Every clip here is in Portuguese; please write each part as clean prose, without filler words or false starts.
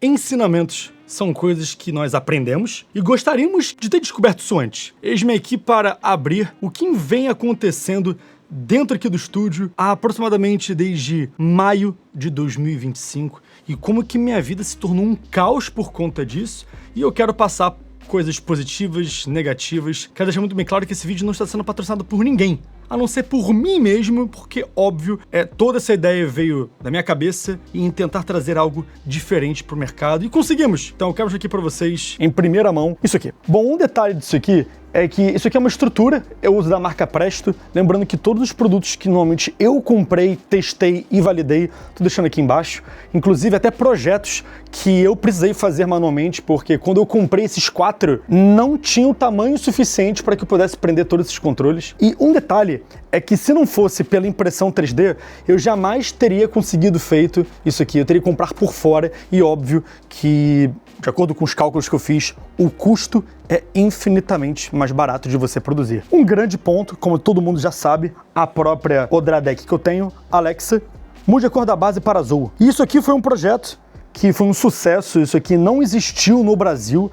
Ensinamentos são coisas que nós aprendemos e gostaríamos de ter descoberto isso antes. Eis-me aqui para abrir o que vem acontecendo dentro aqui do estúdio há aproximadamente desde maio de 2025 e como que minha vida se tornou um caos por conta disso, e eu quero passar coisas positivas, negativas. Quero deixar muito bem claro que esse vídeo não está sendo patrocinado por ninguém, a não ser por mim mesmo, porque, óbvio, toda essa ideia veio da minha cabeça e em tentar trazer algo diferente pro mercado, e conseguimos! Então eu quero mostrar aqui pra vocês, em primeira mão, isso aqui. Bom, um detalhe disso aqui é que isso aqui é uma estrutura, eu uso da marca Presto, lembrando que todos os produtos que normalmente eu comprei, testei e validei, tô deixando aqui embaixo, inclusive até projetos que eu precisei fazer manualmente, porque quando eu comprei esses 4, não tinha o tamanho suficiente para que eu pudesse prender todos esses controles. E um detalhe é que se não fosse pela impressão 3D, eu jamais teria conseguido feito isso aqui, eu teria que comprar por fora, e óbvio que, de acordo com os cálculos que eu fiz, o custo é infinitamente mais barato de você produzir. Um grande ponto, como todo mundo já sabe, a própria Odra Deck que eu tenho, Alexa, mude a cor da base para azul. E isso aqui foi um projeto que foi um sucesso, isso aqui não existiu no Brasil,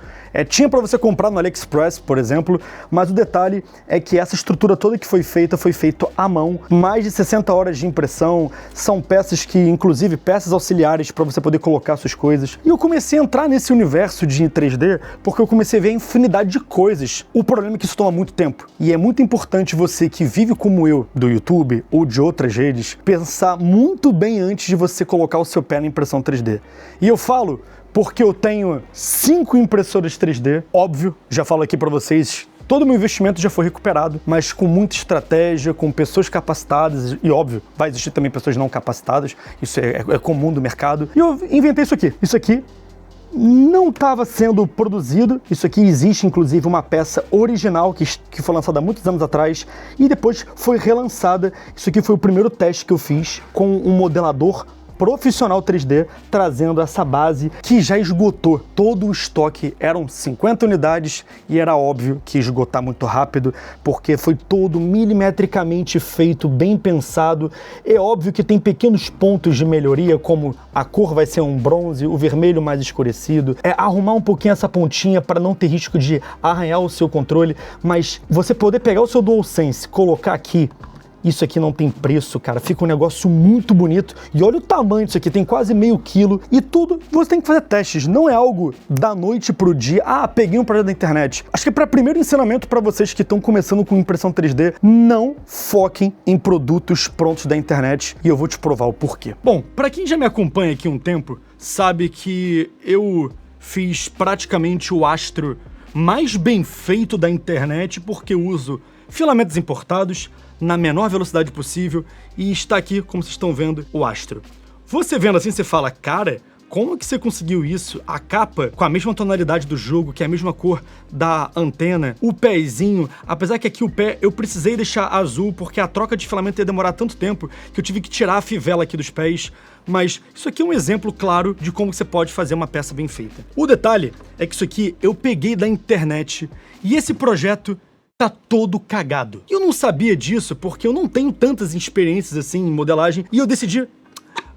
tinha para você comprar no AliExpress, por exemplo, mas o detalhe é que essa estrutura toda que foi feita à mão, mais de 60 horas de impressão, são peças que, inclusive, peças auxiliares para você poder colocar suas coisas. E eu comecei a entrar nesse universo de 3D porque eu comecei a ver a infinidade de coisas. O problema é que isso toma muito tempo, e é muito importante você que vive como eu, do YouTube ou de outras redes, pensar muito bem antes de você colocar o seu pé na impressão 3D. E eu falo porque eu tenho 5 impressoras 3D, óbvio, já falo aqui para vocês, todo o meu investimento já foi recuperado, mas com muita estratégia, com pessoas capacitadas, e óbvio, vai existir também pessoas não capacitadas, isso é comum do mercado, e eu inventei isso aqui. Isso aqui não estava sendo produzido, isso aqui existe inclusive uma peça original que foi lançada há muitos anos atrás e depois foi relançada. Isso aqui foi o primeiro teste que eu fiz com um modelador profissional 3D, trazendo essa base que já esgotou todo o estoque. Eram 50 unidades e era óbvio que ia esgotar muito rápido, porque foi todo milimetricamente feito, bem pensado. É óbvio que tem pequenos pontos de melhoria, como a cor vai ser um bronze, o vermelho mais escurecido, arrumar um pouquinho essa pontinha para não ter risco de arranhar o seu controle, mas você poder pegar o seu DualSense, colocar aqui, isso aqui não tem preço, cara. Fica um negócio muito bonito. E olha o tamanho disso aqui, tem quase meio quilo. E tudo, você tem que fazer testes. Não é algo da noite pro dia. Ah, peguei um projeto da internet. Acho que para primeiro ensinamento para vocês que estão começando com impressão 3D, não foquem em produtos prontos da internet. E eu vou te provar o porquê. Bom, para quem já me acompanha aqui um tempo, sabe que eu fiz praticamente o Astro mais bem feito da internet, porque eu uso filamentos importados na menor velocidade possível, e está aqui, como vocês estão vendo, o Astro. Você vendo assim, você fala, cara, como que você conseguiu isso? A capa com a mesma tonalidade do jogo, que é a mesma cor da antena, o pezinho, apesar que aqui o pé eu precisei deixar azul, porque a troca de filamento ia demorar tanto tempo que eu tive que tirar a fivela aqui dos pés, mas isso aqui é um exemplo claro de como você pode fazer uma peça bem feita. O detalhe é que isso aqui eu peguei da internet, e esse projeto tá todo cagado. E eu não sabia disso porque eu não tenho tantas experiências assim em modelagem, e eu decidi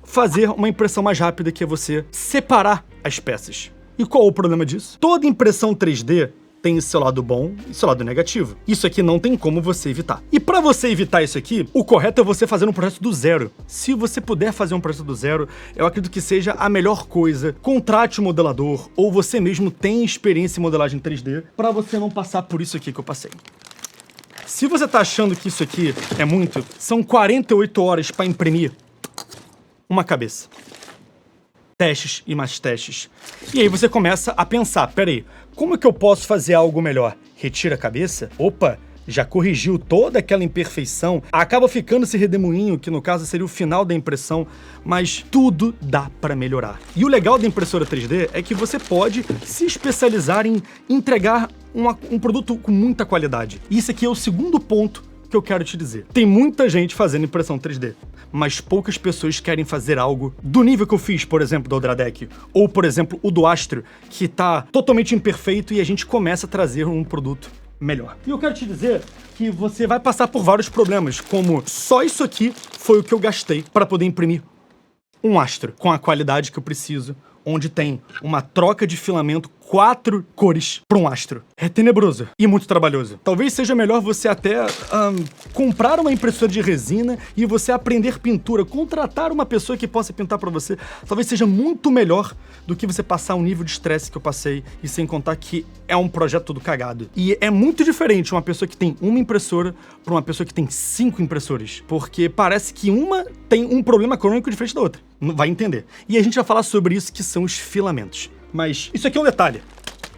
fazer uma impressão mais rápida, que é você separar as peças. E qual é o problema disso? Toda impressão 3D tem seu lado bom e seu lado negativo. Isso aqui não tem como você evitar. E para você evitar isso aqui, o correto é você fazer um projeto do zero. Se você puder fazer um projeto do zero, eu acredito que seja a melhor coisa. Contrate um modelador, ou você mesmo tem experiência em modelagem 3D, para você não passar por isso aqui que eu passei. Se você tá achando que isso aqui é muito, são 48 horas para imprimir uma cabeça. Testes e mais testes. E aí você começa a pensar, peraí, como é que eu posso fazer algo melhor? Retira a cabeça? Opa, já corrigiu toda aquela imperfeição, acaba ficando esse redemoinho, que no caso seria o final da impressão, mas tudo dá para melhorar. E o legal da impressora 3D é que você pode se especializar em entregar um produto com muita qualidade. E isso aqui é o segundo ponto que eu quero te dizer. Tem muita gente fazendo impressão 3D, mas poucas pessoas querem fazer algo do nível que eu fiz, por exemplo, do Odra Deck, ou, por exemplo, o do Astro, que tá totalmente imperfeito, e a gente começa a trazer um produto melhor. E eu quero te dizer que você vai passar por vários problemas, como só isso aqui foi o que eu gastei para poder imprimir um Astro com a qualidade que eu preciso, onde tem uma troca de filamento 4 cores para um astro. É tenebroso e muito trabalhoso. Talvez seja melhor você até comprar uma impressora de resina e você aprender pintura, contratar uma pessoa que possa pintar para você. Talvez seja muito melhor do que você passar o nível de estresse que eu passei, e sem contar que é um projeto todo cagado. E é muito diferente uma pessoa que tem uma impressora para uma pessoa que tem 5 impressoras, porque parece que uma tem um problema crônico diferente da outra. Não vai entender. E a gente vai falar sobre isso, que são os filamentos. Mas isso aqui é um detalhe.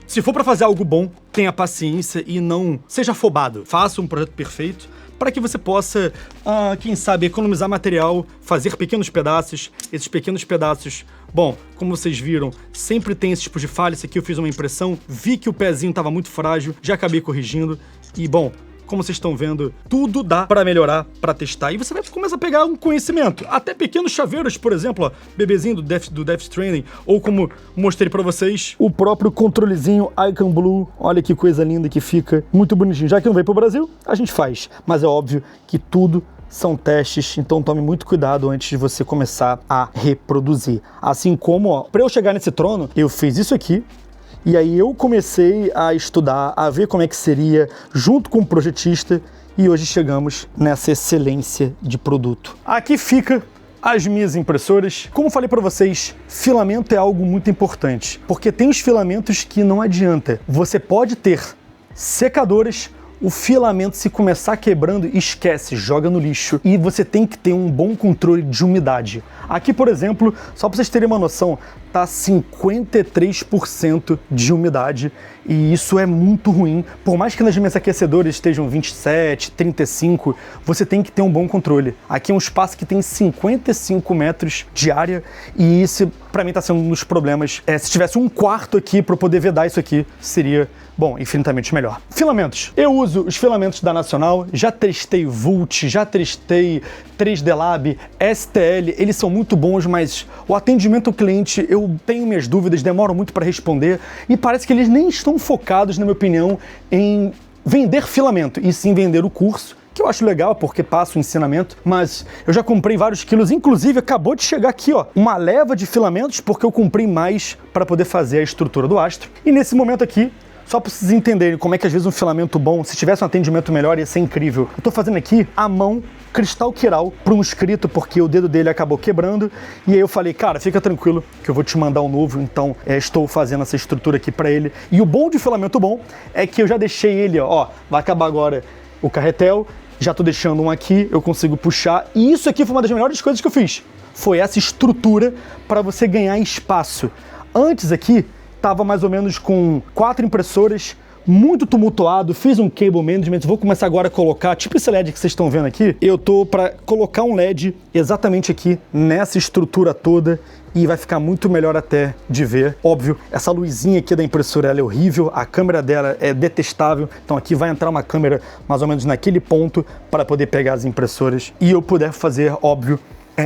Se for pra fazer algo bom, tenha paciência e não seja afobado. Faça um projeto perfeito para que você possa, quem sabe, economizar material, fazer pequenos pedaços. Esses pequenos pedaços, bom, como vocês viram, sempre tem esse tipo de falha. Esse aqui eu fiz uma impressão, vi que o pezinho estava muito frágil, já acabei corrigindo. E, bom, como vocês estão vendo, tudo dá para melhorar, para testar. E você vai começar a pegar um conhecimento. Até pequenos chaveiros, por exemplo, ó, bebezinho do Death Stranding, ou como mostrei para vocês, o próprio controlezinho Icon Blue. Olha que coisa linda que fica, muito bonitinho. Já que não veio pro Brasil, a gente faz. Mas é óbvio que tudo são testes, então tome muito cuidado antes de você começar a reproduzir. Assim como, ó, para eu chegar nesse trono, eu fiz isso aqui. E aí eu comecei a estudar, a ver como é que seria, junto com o projetista, e hoje chegamos nessa excelência de produto. Aqui fica as minhas impressoras. Como falei para vocês, filamento é algo muito importante, porque tem os filamentos que não adianta. Você pode ter secadores, o filamento, se começar quebrando, esquece, joga no lixo. E você tem que ter um bom controle de umidade. Aqui, por exemplo, só para vocês terem uma noção, tá 53% de umidade, e isso é muito ruim. Por mais que nas minhas aquecedoras estejam 27, 35, você tem que ter um bom controle. Aqui é um espaço que tem 55 metros de área, e isso para mim tá sendo um dos problemas. Se tivesse um quarto aqui para poder vedar isso aqui, seria, bom, infinitamente melhor. Filamentos. Eu uso os filamentos da Nacional, já testei Vult, já testei 3D Lab, STL, eles são muito bons, mas o atendimento ao cliente, eu tenho minhas dúvidas, demoram muito para responder, e parece que eles nem estão focados, na minha opinião, em vender filamento, e sim vender o curso, que eu acho legal porque passa o ensinamento, mas eu já comprei vários quilos, inclusive acabou de chegar aqui, ó, uma leva de filamentos, porque eu comprei mais para poder fazer a estrutura do astro. E nesse momento aqui, só para vocês entenderem como é que às vezes um filamento bom, se tivesse um atendimento melhor, ia ser incrível. Eu tô fazendo aqui à mão cristal quiral para um inscrito, porque o dedo dele acabou quebrando, e aí eu falei, cara, fica tranquilo que eu vou te mandar um novo, então estou fazendo essa estrutura aqui para ele. E o bom de filamento bom é que eu já deixei ele, ó, vai acabar agora o carretel, já tô deixando um aqui, eu consigo puxar, e isso aqui foi uma das melhores coisas que eu fiz, foi essa estrutura para você ganhar espaço. Antes aqui, tava mais ou menos com 4 impressoras, muito tumultuado, fiz um cable management, vou começar agora a colocar, tipo esse LED que vocês estão vendo aqui, eu tô para colocar um LED exatamente aqui, nessa estrutura toda, e vai ficar muito melhor até de ver. Óbvio, essa luzinha aqui da impressora, ela é horrível, a câmera dela é detestável, então aqui vai entrar uma câmera mais ou menos naquele ponto para poder pegar as impressoras, e eu puder fazer, óbvio,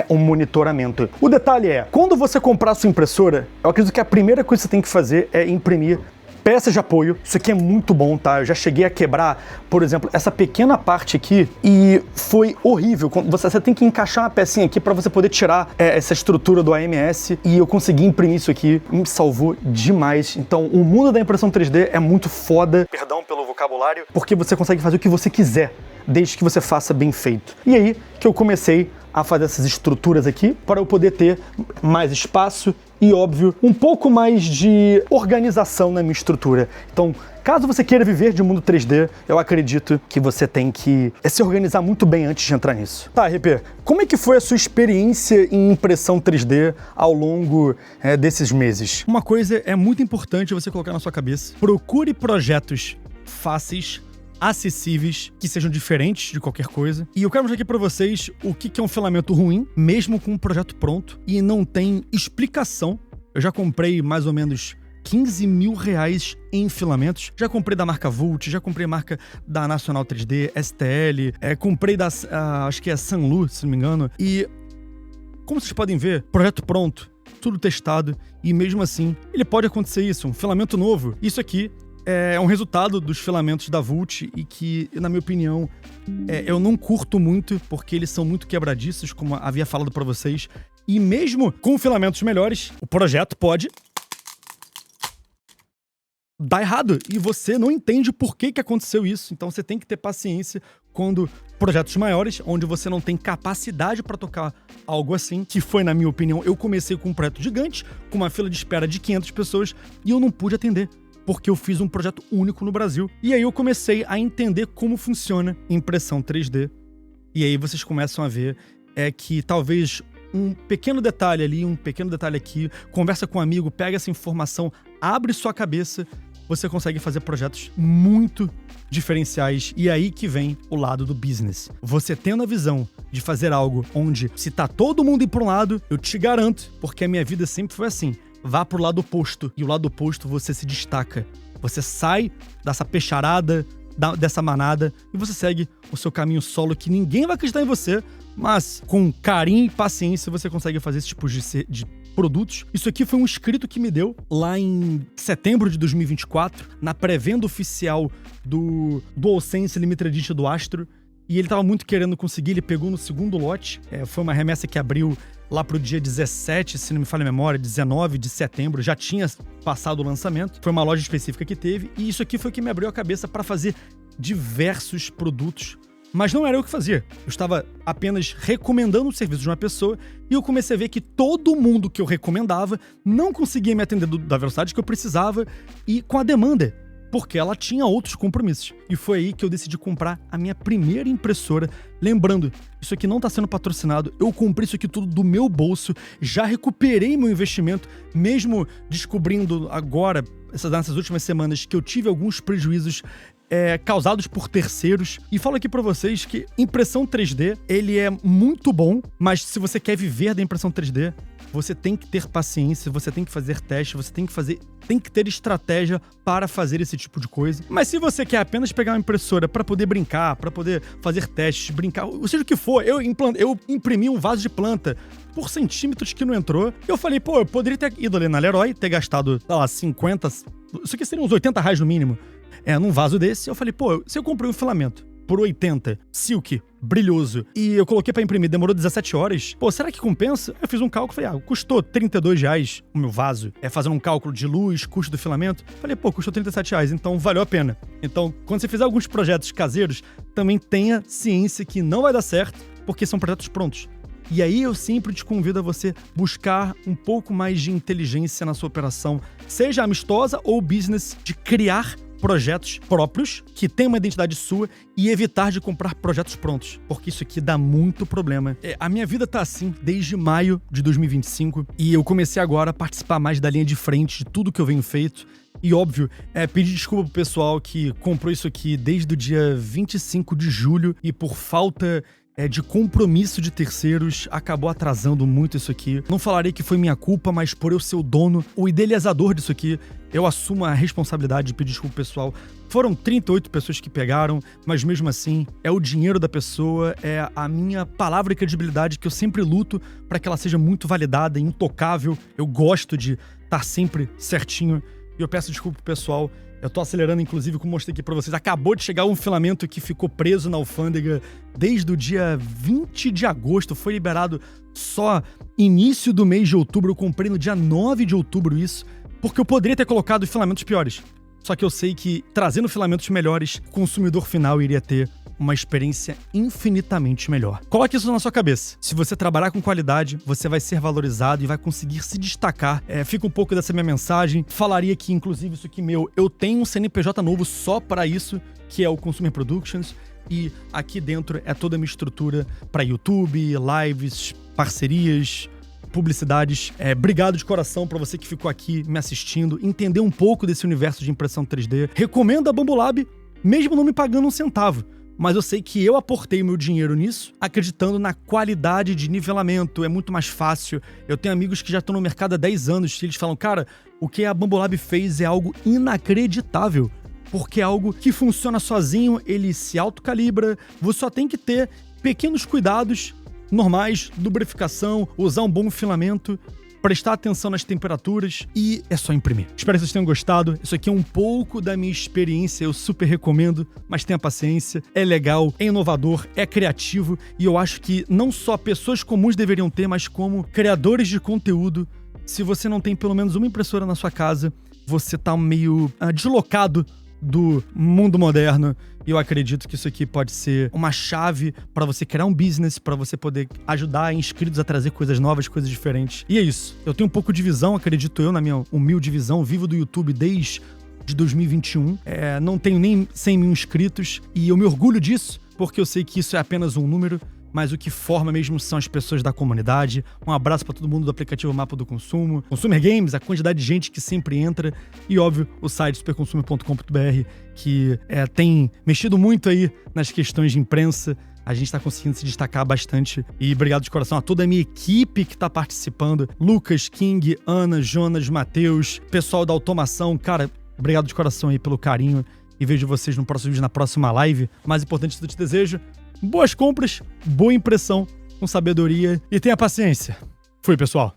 um monitoramento. O detalhe é, quando você comprar a sua impressora, eu acredito que a primeira coisa que você tem que fazer é imprimir peças de apoio. Isso aqui é muito bom, tá? Eu já cheguei a quebrar, por exemplo, essa pequena parte aqui, e foi horrível. Você tem que encaixar uma pecinha aqui para você poder tirar essa estrutura do AMS, e eu consegui imprimir isso aqui, me salvou demais. Então, o mundo da impressão 3D é muito foda, perdão pelo vocabulário, porque você consegue fazer o que você quiser, desde que você faça bem feito. E aí que eu comecei a fazer essas estruturas aqui para eu poder ter mais espaço e, óbvio, um pouco mais de organização na minha estrutura. Então, caso você queira viver de mundo 3D, eu acredito que você tem que se organizar muito bem antes de entrar nisso. Tá, RP, como é que foi a sua experiência em impressão 3D ao longo desses meses? Uma coisa é muito importante você colocar na sua cabeça. Procure projetos fáceis, acessíveis, que sejam diferentes de qualquer coisa. E eu quero mostrar aqui pra vocês o que é um filamento ruim, mesmo com um projeto pronto, e não tem explicação. Eu já comprei mais ou menos 15 mil reais em filamentos. Já comprei da marca Vult, já comprei marca da Nacional 3D, STL, comprei da, acho que é Sanlu, se não me engano. E, como vocês podem ver, projeto pronto, tudo testado, e mesmo assim, ele pode acontecer isso, um filamento novo. Isso aqui é um resultado dos filamentos da Vult, e que, na minha opinião, eu não curto muito, porque eles são muito quebradiços, como havia falado pra vocês. E mesmo com filamentos melhores, o projeto pode dar errado. E você não entende por que aconteceu isso. Então você tem que ter paciência quando projetos maiores, onde você não tem capacidade para tocar algo assim, que foi, na minha opinião, eu comecei com um projeto gigante, com uma fila de espera de 500 pessoas, e eu não pude atender, porque eu fiz um projeto único no Brasil. E aí eu comecei a entender como funciona impressão 3D. E aí vocês começam a ver que talvez um pequeno detalhe ali, um pequeno detalhe aqui, conversa com um amigo, pega essa informação, abre sua cabeça, você consegue fazer projetos muito diferenciais. E é aí que vem o lado do business. Você tendo a visão de fazer algo onde, se tá todo mundo indo para um lado, eu te garanto, porque a minha vida sempre foi assim, vá pro lado oposto. E o lado oposto você se destaca. Você sai dessa peixarada, dessa manada, e você segue o seu caminho solo, que ninguém vai acreditar em você, mas com carinho e paciência você consegue fazer esse tipo de produtos. Isso aqui foi um inscrito que me deu lá em setembro de 2024, na pré-venda oficial do DualSense Limited Edition do Astro, e ele tava muito querendo conseguir, ele pegou no segundo lote. Foi uma remessa que abriu lá pro dia 17, se não me falha a memória, 19 de setembro, já tinha passado o lançamento. Foi uma loja específica que teve, e isso aqui foi o que me abriu a cabeça para fazer diversos produtos. Mas não era eu que fazia. Eu estava apenas recomendando o serviço de uma pessoa, e eu comecei a ver que todo mundo que eu recomendava não conseguia me atender da velocidade que eu precisava e com a demanda, porque ela tinha outros compromissos. E foi aí que eu decidi comprar a minha primeira impressora. Lembrando, isso aqui não está sendo patrocinado, eu comprei isso aqui tudo do meu bolso, já recuperei meu investimento, mesmo descobrindo agora, nessas últimas semanas, que eu tive alguns prejuízos causados por terceiros. E falo aqui pra vocês que impressão 3D, ele é muito bom, mas se você quer viver da impressão 3D, você tem que ter paciência, você tem que fazer teste, você tem que ter estratégia para fazer esse tipo de coisa. Mas se você quer apenas pegar uma impressora para poder brincar, para poder fazer testes, brincar, seja o que for, eu imprimi um vaso de planta por centímetros que não entrou. Eu falei, pô, eu poderia ter ido ali na Leroy, ter gastado, sei lá, 50... Isso aqui seria uns 80 reais no mínimo. Num vaso desse. Eu falei, pô, se eu comprei um filamento por 80, silk, brilhoso, e eu coloquei pra imprimir, demorou 17 horas, pô, será que compensa? Eu fiz um cálculo, falei, custou 32 reais o meu vaso, fazendo um cálculo de luz, custo do filamento. Falei, pô, custou 37 reais, então valeu a pena. Então, quando você fizer alguns projetos caseiros, também tenha ciência que não vai dar certo, porque são projetos prontos. E aí eu sempre te convido a você buscar um pouco mais de inteligência na sua operação, seja amistosa ou business, de criar projetos próprios, que tem uma identidade sua, e evitar de comprar projetos prontos, porque isso aqui dá muito problema. A minha vida tá assim desde maio de 2025, e eu comecei agora a participar mais da linha de frente de tudo que eu venho feito. E óbvio, pedir desculpa pro pessoal que comprou isso aqui desde o dia 25 de julho, e por falta de compromisso de terceiros, acabou atrasando muito isso aqui. Não falarei que foi minha culpa, mas por eu ser o dono, o idealizador disso aqui, eu assumo a responsabilidade de pedir desculpa pro pessoal. Foram 38 pessoas que pegaram, mas mesmo assim, é o dinheiro da pessoa, é a minha palavra de credibilidade que eu sempre luto para que ela seja muito validada, intocável. Eu gosto de estar sempre certinho, e eu peço desculpa pro pessoal. Eu tô acelerando, inclusive, como mostrei aqui pra vocês. Acabou de chegar um filamento que ficou preso na alfândega desde o dia 20 de agosto. Foi liberado só início do mês de outubro. Eu comprei no dia 9 de outubro isso, porque eu poderia ter colocado filamentos piores. Só que eu sei que, trazendo filamentos melhores, o consumidor final iria ter uma experiência infinitamente melhor. Coloque isso na sua cabeça. Se você trabalhar com qualidade, você vai ser valorizado e vai conseguir se destacar. Fica um pouco dessa minha mensagem. Falaria que, inclusive, isso aqui eu tenho um CNPJ novo só para isso, que é o Consumer Productions, e aqui dentro é toda a minha estrutura para YouTube, lives, parcerias, publicidades. Obrigado de coração para você que ficou aqui me assistindo, entender um pouco desse universo de impressão 3D. Recomendo a Bambolab, mesmo não me pagando um centavo. Mas eu sei que eu aportei meu dinheiro nisso, acreditando na qualidade de nivelamento, é muito mais fácil. Eu tenho amigos que já estão no mercado há 10 anos, e eles falam, cara, o que a Bambolab fez é algo inacreditável, porque é algo que funciona sozinho, ele se autocalibra, você só tem que ter pequenos cuidados normais, lubrificação, usar um bom filamento, prestar atenção nas temperaturas e é só imprimir. Espero que vocês tenham gostado. Isso aqui é um pouco da minha experiência, eu super recomendo, mas tenha paciência, é legal, é inovador, é criativo e eu acho que não só pessoas comuns deveriam ter, mas como criadores de conteúdo. Se você não tem pelo menos uma impressora na sua casa, você tá meio deslocado do mundo moderno. E eu acredito que isso aqui pode ser uma chave para você criar um business, para você poder ajudar inscritos a trazer coisas novas, coisas diferentes. E é isso. Eu tenho um pouco de visão, acredito eu, na minha humilde visão. Vivo do YouTube desde 2021. Não tenho nem 100 mil inscritos e eu me orgulho disso, porque eu sei que isso é apenas um número, mas o que forma mesmo são as pessoas da comunidade. Um abraço para todo mundo do aplicativo Mapa do Consumo, Consumer Games, a quantidade de gente que sempre entra e, óbvio, o site superconsumer.com.br, que tem mexido muito aí nas questões de imprensa. A gente tá conseguindo se destacar bastante. E obrigado de coração a toda a minha equipe que tá participando. Lucas, King, Ana, Jonas, Matheus, pessoal da automação. Cara, obrigado de coração aí pelo carinho. E vejo vocês no próximo vídeo, na próxima live. Mais importante, eu te desejo boas compras, boa impressão, com sabedoria e tenha paciência. Fui, pessoal.